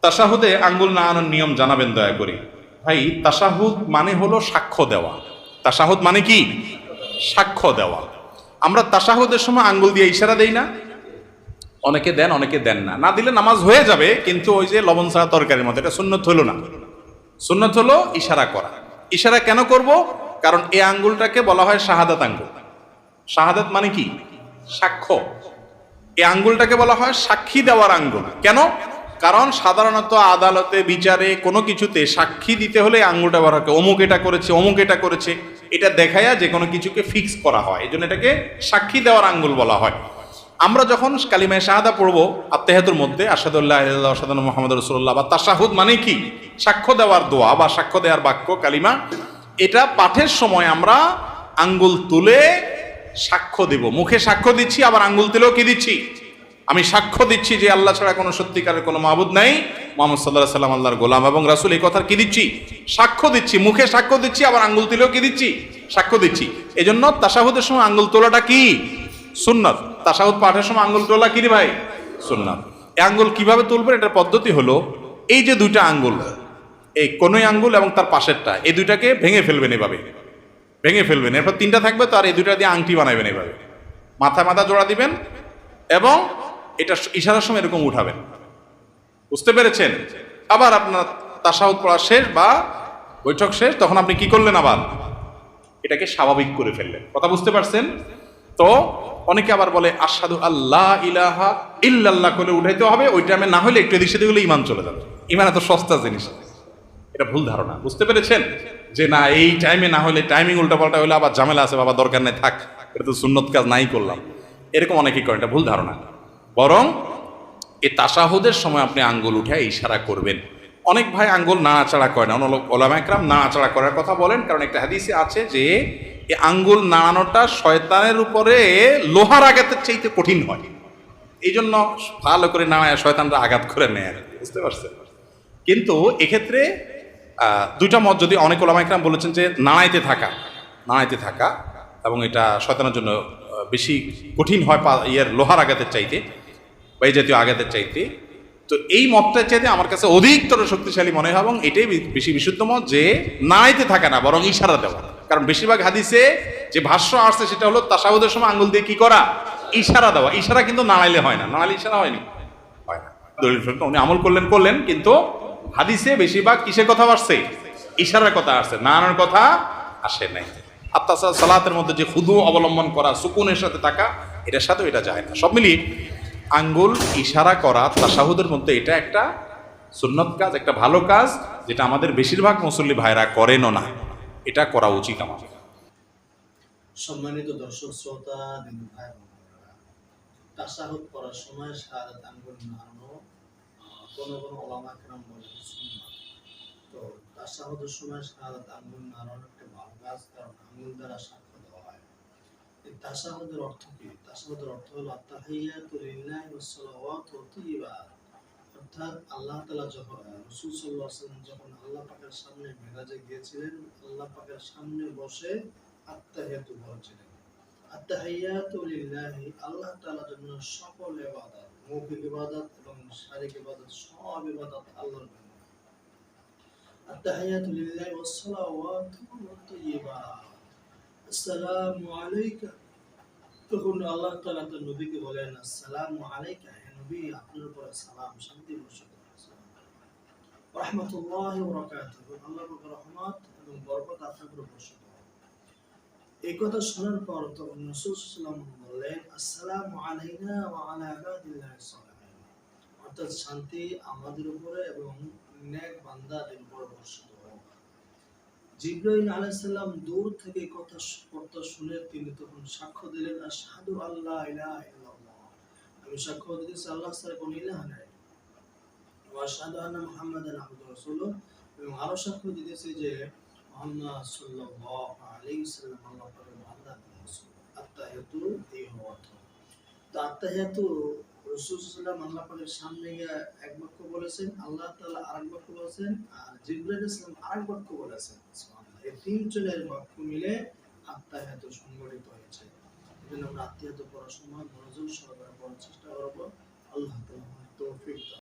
তাশাহুদে আঙ্গুল নাড়ানোর নিয়ম জানাবেন দয়া করে। ভাই, তাশাহুদ মানে হলো সাক্ষ্য দেওয়া। তাশাহুদ মানে কি? সাক্ষ্য দেওয়া। আমরা তাশাহুদের সময় আঙ্গুল দিয়ে ইশারা দেই না? অনেকে দেন, অনেকে দেন না। না দিলে নামাজ হয়ে যাবে, কিন্তু ওই যে লবণ ছাড়া তরকারির মতো, এটা সুন্নত হলো না। সুন্নত হলো ইশারা করা। ইশারা কেন করব? কারণ এই আঙ্গুলটাকে বলা হয় শাহাদাত আঙ্গুল। শাহাদাত মানে কি? সাক্ষ্য। এই আঙ্গুলটাকে বলা হয় সাক্ষী দেওয়ার আঙ্গুল। কেন? কারণ সাধারণত আদালতে, বিচারে, কোনো কিছুতে সাক্ষী দিতে হলে আঙ্গুলটা ব্যবহার হয়। অমুক এটা করেছে, অমুক এটা করেছে, এটা দেখায়া যে কোনো কিছুকে ফিক্স করা হয়। এই জন্য এটাকে সাক্ষী দেওয়ার আঙ্গুল বলা হয়। আমরা যখন কালিমায়ে শাহাদা পড়বো আত্তাহিয়াতুর মধ্যে, আশহাদু আল্লা ইলাহা ইল্লাল্লাহ ওয়া আশহাদু আন্না মুহাম্মাদুর রাসূলুল্লাহ, বা তাশাহুদ মানে কি? সাক্ষ্য দেওয়ার দোয়া বা সাক্ষ্য দেওয়ার বাক্য, কালিমা। এটা পাঠের সময় আমরা আঙ্গুল তুলে সাক্ষ্য দেব। মুখে সাক্ষ্য দিচ্ছি, আবার আঙ্গুল তুলেও কি দিচ্ছি? আমি সাক্ষ্য দিচ্ছি যে আল্লাহ ছাড়া কোনো সত্যিকারের কোনো মাবুদ নাই, মুহাম্মদ সাল্লাল্লাহু আলাইহি সাল্লাম আল্লাহর গোলাম এবং রাসূল। এই কথার কি দিচ্ছি? সাক্ষ্য দিচ্ছি। মুখে সাক্ষ্য দিচ্ছি, আবার আঙ্গুল তুলেও কি দিচ্ছি? সাক্ষ্য দিচ্ছি। এজন্য তাশাহুদের সময় আঙ্গুল তোলাটা কি? সুন্নাত। তাশাহুদ পাঠের সময় আঙ্গুল তোলা কি রে ভাই? সুন্নাত। এই আঙ্গুল কিভাবে তুলবেন? এটার পদ্ধতি হলো, এই যে দুইটা আঙ্গুল, এই কনুই আঙ্গুল এবং তার পাশেরটা, এই দুইটাকে ভেঙে ফেলবেন। এভাবে ভেঙে ফেলবেন। এরপর তিনটা থাকবে, তো আর এই দুইটা দিয়ে আংটি বানাবেন। এভাবে মাথা মাথা জোড়া দিবেন এবং এটা ইশারার সময় এরকম উঠাবেন। বুঝতে পেরেছেন? আবার আপনার তাশাহুদ পড়া শেষ বা বৈঠক শেষ, তখন আপনি কি করলেন? আবার এটাকে স্বাভাবিক করে ফেললেন। কথা বুঝতে পারছেন তো? অনেকে আবার বলে আশহাদু আল্লাহ ইলাহা ইল্লাল্লাহ করে উঠাইতে হবে। ওই টাইমে না হলে একটু এদিক সেদিক হলে ইমান চলে যাবে। ইমান এত সস্তা জিনিস, এটা ভুল ধারণা। বুঝতে পেরেছেন? যে না, এই টাইমে না হলে, টাইমিং উল্টাপাল্টা হলে আবার ঝামেলা আছে, বাবা দরকার নেই, থাক, এটা তো সুন্নত কাজ নাই করলাম, এরকম অনেকেই করেন। এটা ভুল ধারণা। বরং এই তাশাহুদের সময় আপনি আঙ্গুল উঠে ইশারা করবেন। অনেক ভাই আঙ্গুল নাড়াচাড়া করে না। ওলামা একরাম নাড়াচাড়া করার কথা বলেন, কারণ একটা হাদিসে আছে যে এই আঙ্গুল নাড়ানোটা শয়তানের উপরে লোহার আঘাতের চাইতে কঠিন হয়। এই জন্য ভালো করে নাড়ায় শয়তানরা আঘাত করে নেয়। বুঝতে পারছেন? কিন্তু এক্ষেত্রে দুইটা মত, যদি অনেক ওলামা একরাম বলেছেন যে নাড়াইতে থাকা এবং এটা শয়তানের জন্য বেশি কঠিন হয় লোহার আঘাতের চাইতে, বা এই জাতীয় আঘাতের চাইতে। তো এই মতটার চাইতে আমার কাছে অধিকতর শক্তিশালী মনে হয়, এবং এটাই বেশি বিশুদ্ধ মত, যে নাড়াইতে থাকা না, বরং ইশারা দেওয়া। কারণ বেশিরভাগ হাদিসে যে ভাষ্য আসছে সেটা হলো তাশাহুদের সময় আঙ্গুল দিয়ে কি করা? ইশারা দেওয়া। ইশারা কিন্তু নাড়াইলে হয় না। নাড়াইলে ইশারা হয়নি, হয় না। দলিল উনি আমল করলেন, কিন্তু হাদিসে বেশিরভাগ কিসের কথা আসছে? ইশারার কথা আসছে, নাড়ানোর কথা আসে নাই। আর তাছাড়া সালাতের মধ্যে যে খুদু অবলম্বন করা, সুকুনের সাথে থাকা, এটার সাথেও এটা যায় না। সব মিলিয়ে আঙ্গুল ইশারা করা তাশাহুদের মধ্যে এটা একটা সুন্নত কাজ, একটা ভালো কাজ, যেটা আমাদের বেশিরভাগ মুসল্লি ভাইরা করেনও না। এটা করা উচিত আমাদের। সম্মানিত দর্শক শ্রোতা, দিনু ভাই বোনেরা, তাশাহুদ পড়ার সময় শাহাদাত আঙ্গুল নাড়ানো কোন ওলামা কেরাম বলেন সুন্নাত। তো তাশাহুদের সময় শাহাদাত আঙ্গুল নাড়ানো একটা ভালো কাজ, কারণ আঙ্গুল দ্বারা সাক্ষ্য দেওয়া হয়। এই তাশাহুদের অর্থ কি? তাশাহুদের অর্থ হলো আত্তাহিয়াতু লিল্লাহি ওয়াস সালাওয়াতু তাইয়্যিবাত। অর্থাৎ আল্লাহ তাআলা যখন রাসূল সাল্লাল্লাহু আলাইহি ওয়াসাল্লাম যখন আল্লাহ পাকের সামনে মেরাজে গিয়েছিলেন, আল্লাহ পাকের সামনে বসে আত্তাহিয়াতু বলেছিলেন। আত্তাহিয়াতু লিল্লাহি, আল্লাহ তাআলার জন্য সকল ইবাদত, মৌখিক ইবাদত এবং শারীরিক ইবাদত, সব ইবাদত আল্লাহর জন্য। আত্তাহিয়াতু লিল্লাহি ওয়াস সালাওয়াতু তাইয়্যিবাত। আসসালামু আলাইকা, তখন আল্লাহ তাআলা তার নবীকে বলেন, আসসালামু আলাইকা, হে নবী, আপনার উপর সালাম, শান্তি বর্ষিত হোক। রাহমাতুল্লাহি ওয়া বারাকাতুহু, আল্লাহর রহমত এবং বরকত আপনার উপর বর্ষিত হোক। এই কথা শোনার পর তখন রাসূল সাল্লাল্লাহু আলাইহি ওয়াসাল্লাম বললেন, আসসালামু আলাইনা ওয়া আলা ইবাদিল্লাহিস সালিহিন, অর্থাৎ শান্তি আমাদের উপরে এবং নেক বান্দাদের উপর বর্ষিত হোক। জিবরাইল আলাইহিস সালাম দূর থেকে কথা শুনে তিনি তখন সাক্ষ্য দিলেন, আশহাদু আল্লা ইলাহা ইল্লাল্লাহ, আমি সাক্ষ্য দিতেছি আল্লাহ ছাড়া কোনো ইলাহ নাই, ওয়া আশহাদু আন্না মুহাম্মাদান আবদুহু ওয়া রাসূলুহু, এবং আরো সাক্ষ্য দিতেছি যে মুহাম্মদ সাল্লাল্লাহু আলাইহি ওয়াসাল্লাম আল্লাহর পাকের বান্দা এবং রাসূল। আত্তাহিয়াতু এই অর্থ। তো আত্তাহিয়াতু, রাসূল সাল্লাল্লাহু আলাইহি ওয়াসাল্লাম আল্লাহ পাকের সামনে গিয়ে এক বাক্য বলেছেন, আল্লাহ তাআলা আরেক বাক্য বলেছেন, আর জিবরাইল আলাইহিস সালাম আরেক বাক্য বলেছেন। সুবহানাল্লাহ। এই তিনজনের বাক্য মিলে আত্তাহিয়াতু সংগঠিত হয়েছে। এজন্য আমরা আত্তাহিয়াতু পড়ার সময় মনোযোগ সহকারে পড়ার চেষ্টা করব। আল্লাহ তাআলা তৌফিক দান